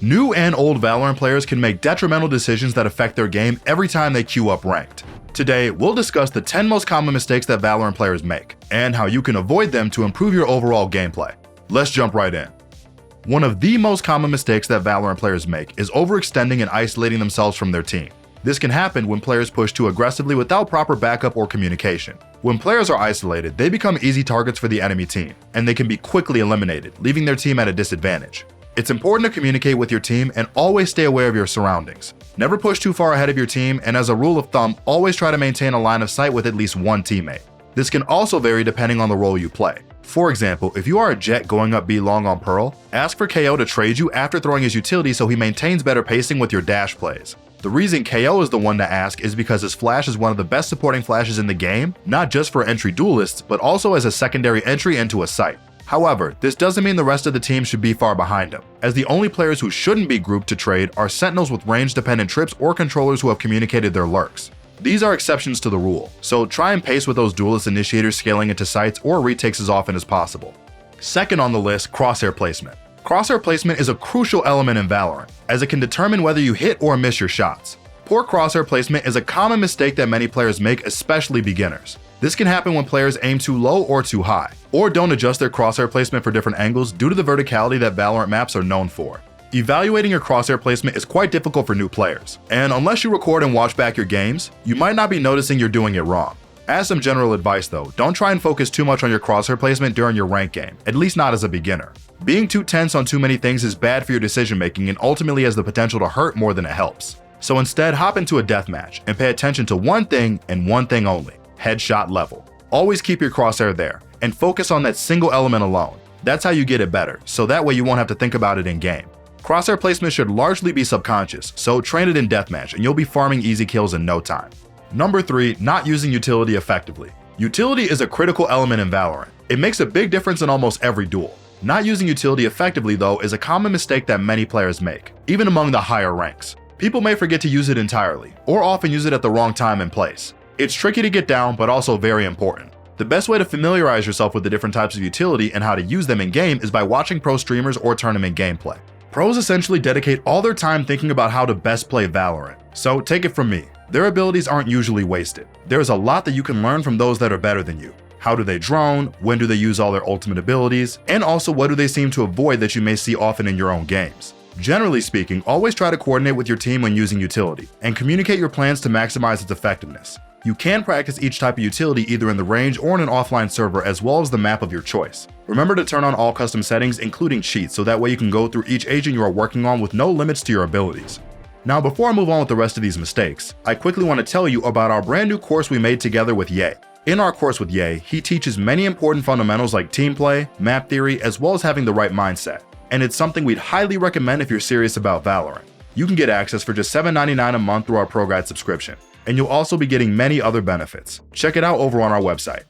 New and old Valorant players can make detrimental decisions that affect their game every time they queue up ranked. Today, we'll discuss the 10 most common mistakes that Valorant players make, and how you can avoid them to improve your overall gameplay. Let's jump right in. One of the most common mistakes that Valorant players make is overextending and isolating themselves from their team. This can happen when players push too aggressively without proper backup or communication. When players are isolated, they become easy targets for the enemy team, and they can be quickly eliminated, leaving their team at a disadvantage. It's important to communicate with your team and always stay aware of your surroundings. Never push too far ahead of your team, and as a rule of thumb, always try to maintain a line of sight with at least one teammate. This can also vary depending on the role you play. For example, if you are a Jet going up B long on Pearl, ask for KO to trade you after throwing his utility so he maintains better pacing with your dash plays. The reason KO is the one to ask is because his flash is one of the best supporting flashes in the game, not just for entry duelists, but also as a secondary entry into a site. However, this doesn't mean the rest of the team should be far behind him, as the only players who shouldn't be grouped to trade are sentinels with range-dependent trips or controllers who have communicated their lurks. These are exceptions to the rule, so try and pace with those duelist initiators scaling into sites or retakes as often as possible. Second on the list, crosshair placement. Crosshair placement is a crucial element in Valorant, as it can determine whether you hit or miss your shots. Poor crosshair placement is a common mistake that many players make, especially beginners. This can happen when players aim too low or too high, or don't adjust their crosshair placement for different angles due to the verticality that Valorant maps are known for. Evaluating your crosshair placement is quite difficult for new players, and unless you record and watch back your games, you might not be noticing you're doing it wrong. As some general advice though, don't try and focus too much on your crosshair placement during your ranked game, at least not as a beginner. Being too tense on too many things is bad for your decision making and ultimately has the potential to hurt more than it helps. So instead, hop into a deathmatch and pay attention to one thing and one thing only: headshot level. Always keep your crosshair there, and focus on that single element alone. That's how you get it better, so that way you won't have to think about it in game. Crosshair placement should largely be subconscious, so train it in deathmatch and you'll be farming easy kills in no time. Number 3, not using utility effectively. Utility is a critical element in Valorant. It makes a big difference in almost every duel. Not using utility effectively though is a common mistake that many players make, even among the higher ranks. People may forget to use it entirely, or often use it at the wrong time and place. It's tricky to get down, but also very important. The best way to familiarize yourself with the different types of utility and how to use them in game is by watching pro streamers or tournament gameplay. Pros essentially dedicate all their time thinking about how to best play Valorant, so take it from me, their abilities aren't usually wasted. There's a lot that you can learn from those that are better than you. How do they drone, when do they use all their ultimate abilities, and also what do they seem to avoid that you may see often in your own games. Generally speaking, always try to coordinate with your team when using utility, and communicate your plans to maximize its effectiveness. You can practice each type of utility either in the range or in an offline server as well as the map of your choice. Remember to turn on all custom settings including cheats so that way you can go through each agent you are working on with no limits to your abilities. Now before I move on with the rest of these mistakes, I quickly want to tell you about our brand new course we made together with Ye. In our course with Ye, he teaches many important fundamentals like team play, map theory, as well as having the right mindset. And it's something we'd highly recommend if you're serious about Valorant. You can get access for just $7.99 a month through our ProGuides subscription, and you'll also be getting many other benefits. Check it out over on our website.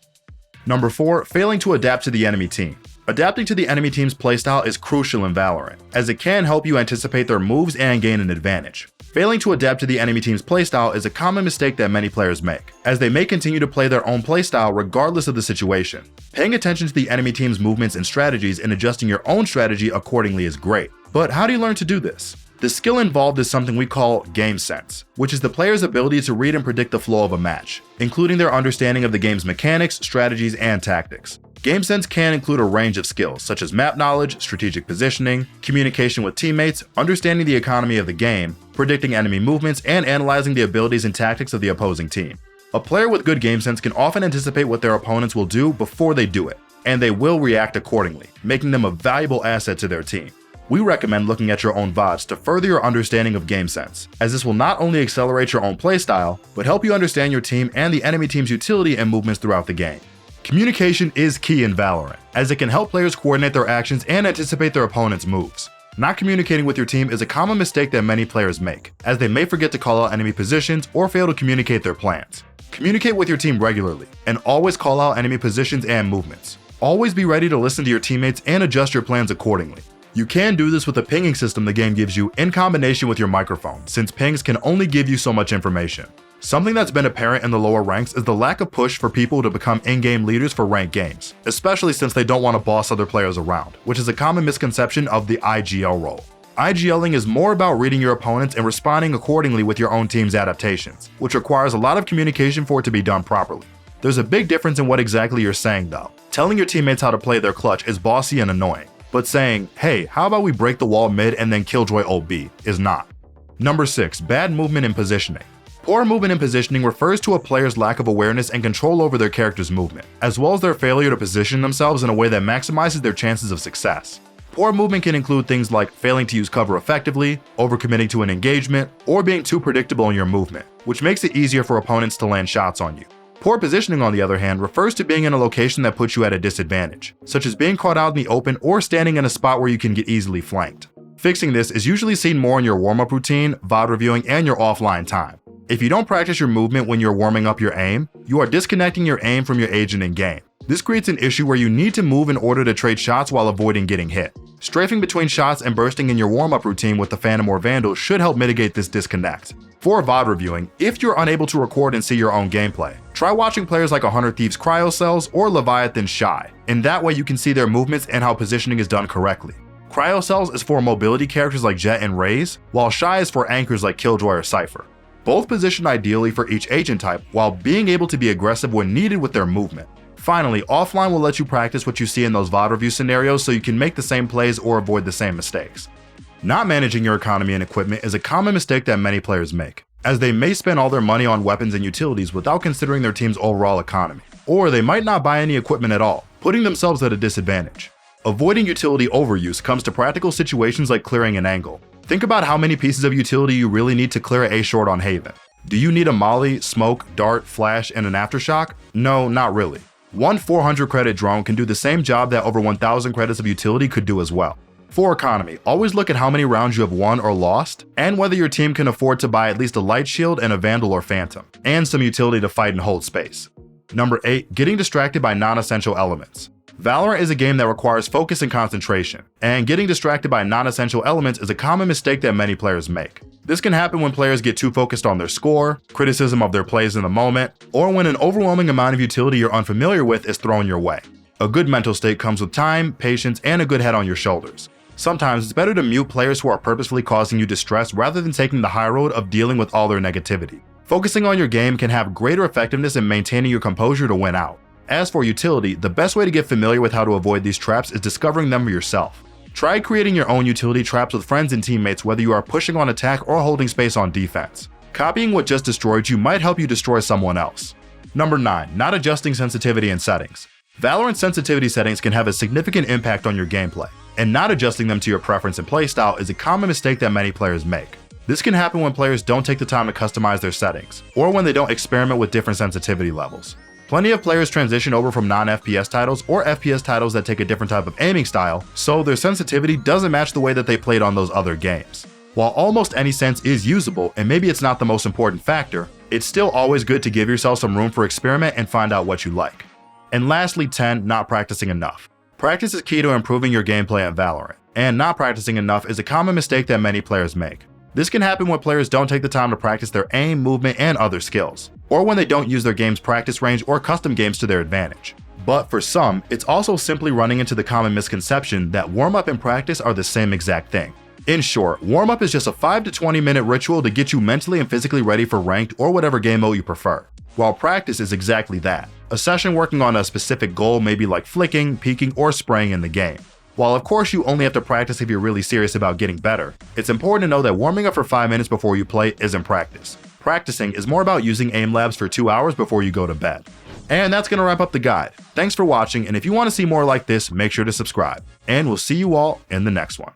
Number 4, failing to adapt to the enemy team. Adapting to the enemy team's playstyle is crucial in Valorant, as it can help you anticipate their moves and gain an advantage. Failing to adapt to the enemy team's playstyle is a common mistake that many players make, as they may continue to play their own playstyle regardless of the situation. Paying attention to the enemy team's movements and strategies and adjusting your own strategy accordingly is great. But how do you learn to do this? The skill involved is something we call game sense, which is the player's ability to read and predict the flow of a match, including their understanding of the game's mechanics, strategies, and tactics. Game sense can include a range of skills such as map knowledge, strategic positioning, communication with teammates, understanding the economy of the game, predicting enemy movements, and analyzing the abilities and tactics of the opposing team. A player with good game sense can often anticipate what their opponents will do before they do it, and they will react accordingly, making them a valuable asset to their team. We recommend looking at your own VODs to further your understanding of game sense, as this will not only accelerate your own playstyle, but help you understand your team and the enemy team's utility and movements throughout the game. Communication is key in Valorant, as it can help players coordinate their actions and anticipate their opponent's moves. Not communicating with your team is a common mistake that many players make, as they may forget to call out enemy positions or fail to communicate their plans. Communicate with your team regularly, and always call out enemy positions and movements. Always be ready to listen to your teammates and adjust your plans accordingly. You can do this with the pinging system the game gives you in combination with your microphone, since pings can only give you so much information. Something that's been apparent in the lower ranks is the lack of push for people to become in-game leaders for ranked games, especially since they don't want to boss other players around, which is a common misconception of the IGL role. IGLing is more about reading your opponents and responding accordingly with your own team's adaptations, which requires a lot of communication for it to be done properly. There's a big difference in what exactly you're saying though. Telling your teammates how to play their clutch is bossy and annoying, but saying, hey, how about we break the wall mid and then killjoy ult B is not. Number 6. Bad movement and positioning. Poor movement and positioning refers to a player's lack of awareness and control over their character's movement, as well as their failure to position themselves in a way that maximizes their chances of success. Poor movement can include things like failing to use cover effectively, overcommitting to an engagement, or being too predictable in your movement, which makes it easier for opponents to land shots on you. Poor positioning, on the other hand, refers to being in a location that puts you at a disadvantage, such as being caught out in the open or standing in a spot where you can get easily flanked. Fixing this is usually seen more in your warm-up routine, VOD reviewing, and your offline time. If you don't practice your movement when you're warming up your aim, you are disconnecting your aim from your agent in game. This creates an issue where you need to move in order to trade shots while avoiding getting hit. Strafing between shots and bursting in your warm-up routine with the Phantom or Vandal should help mitigate this disconnect. For VOD reviewing, if you're unable to record and see your own gameplay, try watching players like 100 Thieves Cryocells or Leviathan Shy. In that way you can see their movements and how positioning is done correctly. Cryocells is for mobility characters like Jet and Raze, while Shy is for anchors like Killjoy or Cypher. Both position ideally for each agent type while being able to be aggressive when needed with their movement. Finally, offline will let you practice what you see in those VOD review scenarios so you can make the same plays or avoid the same mistakes. Not managing your economy and equipment is a common mistake that many players make, as they may spend all their money on weapons and utilities without considering their team's overall economy, or they might not buy any equipment at all, putting themselves at a disadvantage. Avoiding utility overuse comes to practical situations like clearing an angle. Think about how many pieces of utility you really need to clear A short on Haven. Do you need a molly, smoke, dart, flash, and an aftershock? No, not really. One 400 credit drone can do the same job that over 1000 credits of utility could do as well. For economy, always look at how many rounds you have won or lost, and whether your team can afford to buy at least a light shield and a Vandal or Phantom, and some utility to fight and hold space. Number 8. Getting distracted by non-essential elements. Valorant is a game that requires focus and concentration, and getting distracted by non-essential elements is a common mistake that many players make. This can happen when players get too focused on their score, criticism of their plays in the moment, or when an overwhelming amount of utility you're unfamiliar with is thrown your way. A good mental state comes with time, patience, and a good head on your shoulders. Sometimes it's better to mute players who are purposefully causing you distress rather than taking the high road of dealing with all their negativity. Focusing on your game can have greater effectiveness in maintaining your composure to win out. As for utility, the best way to get familiar with how to avoid these traps is discovering them yourself. Try creating your own utility traps with friends and teammates whether you are pushing on attack or holding space on defense. Copying what just destroyed you might help you destroy someone else. Number 9. Not adjusting sensitivity and settings. Valorant sensitivity settings can have a significant impact on your gameplay, and not adjusting them to your preference and playstyle is a common mistake that many players make. This can happen when players don't take the time to customize their settings, or when they don't experiment with different sensitivity levels. Plenty of players transition over from non-FPS titles or FPS titles that take a different type of aiming style, so their sensitivity doesn't match the way that they played on those other games. While almost any sense is usable, and maybe it's not the most important factor, it's still always good to give yourself some room for experiment and find out what you like. And lastly, 10. Not practicing enough. Practice is key to improving your gameplay at Valorant, and not practicing enough is a common mistake that many players make. This can happen when players don't take the time to practice their aim, movement, and other skills, or when they don't use their game's practice range or custom games to their advantage. But for some, it's also simply running into the common misconception that warm-up and practice are the same exact thing. In short, warm-up is just a 5 to 20 minute ritual to get you mentally and physically ready for ranked or whatever game mode you prefer, while practice is exactly that, a session working on a specific goal, maybe like flicking, peeking, or spraying in the game. While of course you only have to practice if you're really serious about getting better, it's important to know that warming up for 5 minutes before you play isn't practice. Practicing is more about using aim labs for 2 hours before you go to bed. And that's going to wrap up the guide. Thanks for watching, and if you want to see more like this, make sure to subscribe. And we'll see you all in the next one.